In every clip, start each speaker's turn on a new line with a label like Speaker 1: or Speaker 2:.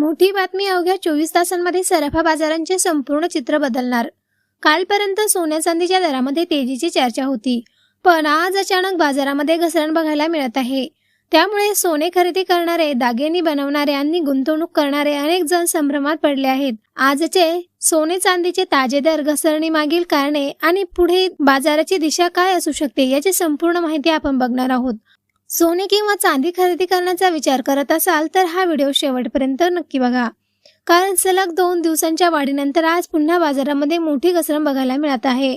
Speaker 1: मोठी बातमी अवघ्या 24 तासांमध्ये सराफा बाजारांचे संपूर्ण चित्र बदलणार। कालपर्यंत सोन्या चांदीच्या दरामध्ये तेजीची चर्चा होती, पण आज अचानक बाजारामध्ये घसरण बघायला मिळत आहे। त्यामुळे सोने खरेदी करणारे, दागिने बनवणारे आणि गुंतवणूक करणारे अनेक जण संभ्रमात पडले आहेत। आजचे सोने चांदीचे ताजे दर, घसरणी मागील कारणे आणि पुढे बाजाराची दिशा काय असू शकते याची संपूर्ण माहिती आपण बघणार आहोत। सोने किंवा चांदी खरेदी करण्याचा विचार करत असाल तर हा व्हिडिओ शेवटपर्यंत नक्की बघा, कारण सलग 2 दिवसांच्या वाढीनंतर आज पुन्हा बाजारामध्ये मोठी घसरण बघायला मिळत आहे।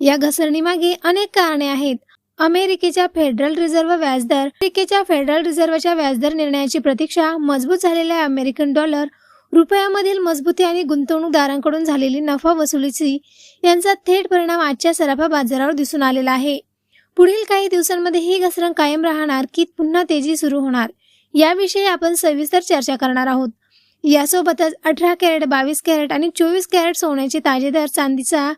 Speaker 1: या घसरणीमागे अनेक कारणे आहेत। अमेरिकेच्या फेडरल रिझर्व्ह व्याजदर, अमेरिकेच्या फेडरल रिझर्व्हच्या व्याजदर निर्णयाची प्रतीक्षा, मजबूत झालेल्या अमेरिकन डॉलर, रुपयामधील मजबूती आणि गुंतवणूकदारांकडून झालेली नफा वसुलीची यांचा थेट परिणाम आजच्या सराफा बाजारावर दिसून आलेला आहे। पुढील काही दिवसांमध्ये ही घसरण कायम राहणार की पुन्हा तेजी सुरू होणार याविषयी आपण सविस्तर चर्चा करणार आहोत। यासोबतच 18 कॅरेट, 22 कॅरेट आणि 24 कॅरेट सोन्याचे ताजे दर, चांदीचा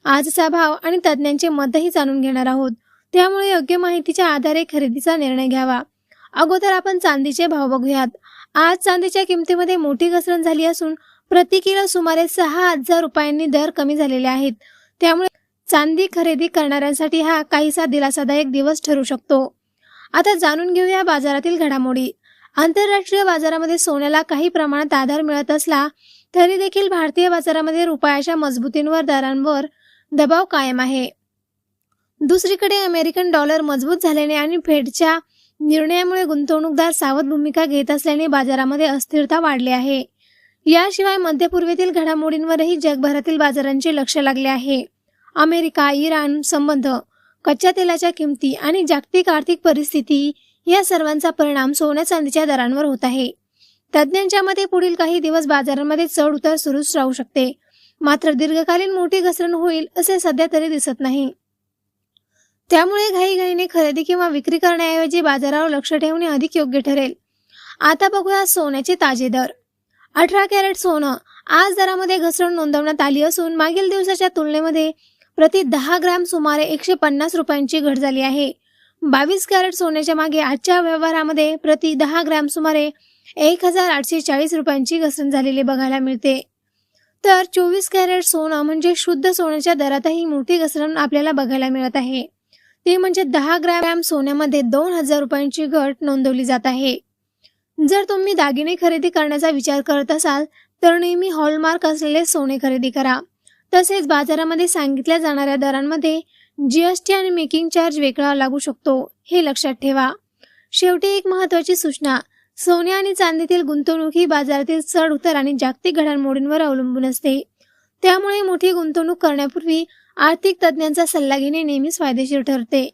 Speaker 1: आजचा भाव आणि तज्ज्ञांचे मतही जाणून घेणार आहोत। त्यामुळे योग्य माहितीच्या आधारे खरेदीचा निर्णय घ्यावा। अगोदर आपण चांदीचे भाव बघूयात। आज चांदीच्या किमतीमध्ये मोठी घसरण झाली असून प्रति किलो सुमारे 6,000 रुपयांनी दर कमी झालेले आहेत। त्यामुळे चांदी खरेदी करणाऱ्यांसाठी हा काहीसा दिलासादायक दिवस ठरू शकतो। आता जाणून घेऊया बाजारातील घडामोडी। आंतरराष्ट्रीय बाजारामध्ये सोन्याला काही प्रमाणात आधार मिळत असला तरी देखील भारतीय बाजारामध्ये रुपयाच्या मजबूतीवर दरांवर दबाव कायम आहे। दुसरीकडे अमेरिकन डॉलर मजबूत झाल्याने आणि फेडच्या निर्णयामुळे गुंतवणूकदार सावध भूमिका घेत असल्याने बाजारामध्ये अस्थिरता वाढली आहे। याशिवाय मध्य पूर्वेतील घडामोडींवरही जगभरातील बाजारांचे लक्ष लागले आहे। अमेरिका इराण संबंध, कच्च्या तेलाच्या किमती आणि जागतिक आर्थिक परिस्थिती या सर्वांचा परिणाम सोन्या चांदीच्या दरांवर होत आहे। तज्ज्ञांच्या मते पुढील काही दिवस बाजारांमध्ये चढ उतार सुरूच राहू शकते, मात्र दीर्घकालीन मोठी घसरण होईल असे सध्या तरी दिसत नाही। त्यामुळे घाईघाईने खरेदी किंवा विक्री करण्याऐवजी बाजारावर लक्ष ठेवणे अधिक योग्य ठरेल। आता बघूया सोन्याचे ताजे दर। 18 कॅरेट सोनं आज दरामध्ये घसरण नोंदवण्यात आली असून मागील दिवसाच्या तुलनेमध्ये प्रति 10 ग्रॅम सुमारे 150 रुपयांची घट झाली आहे। 22 कॅरेट सोन्याच्या मागे आजच्या व्यवहारामध्ये प्रति 10 ग्रॅम सुमारे 1,840 रुपयांची घसरण झालेली बघायला मिळते। तर 24 कॅरेट सोनं म्हणजे शुद्ध सोन्याच्या दरातही मोठी घसरण आपल्याला बघायला मिळत आहे। ते म्हणजे 10 ग्रॅम सोन्यामध्ये 2,000 रुपयांची घट नोंदवली जात आहे। जर तुम्ही दागिने खरेदी करण्याचा विचार करत असाल तर नेहमी हॉलमार्क असलेले सोने खरेदी करा। तसेच बाजारामध्ये सांगितल्या जाणाऱ्या दरांमध्ये जीएसटी आणि मेकिंग चार्ज वेगळा लागू शकतो, हे लक्षात ठेवा। शेवटी एक महत्त्वाची सूचना, सोने आणि चांदीतील गुंतवणूक ही बाजारातील चढ उतार आणि जागतिक घडामोडींवर अवलंबून असते। त्यामुळे मोठी गुंतवणूक करण्यापूर्वी आर्थिक तज्ज्ञांचा सल्ला घेणे नेहमीच फायदेशीर ठरते।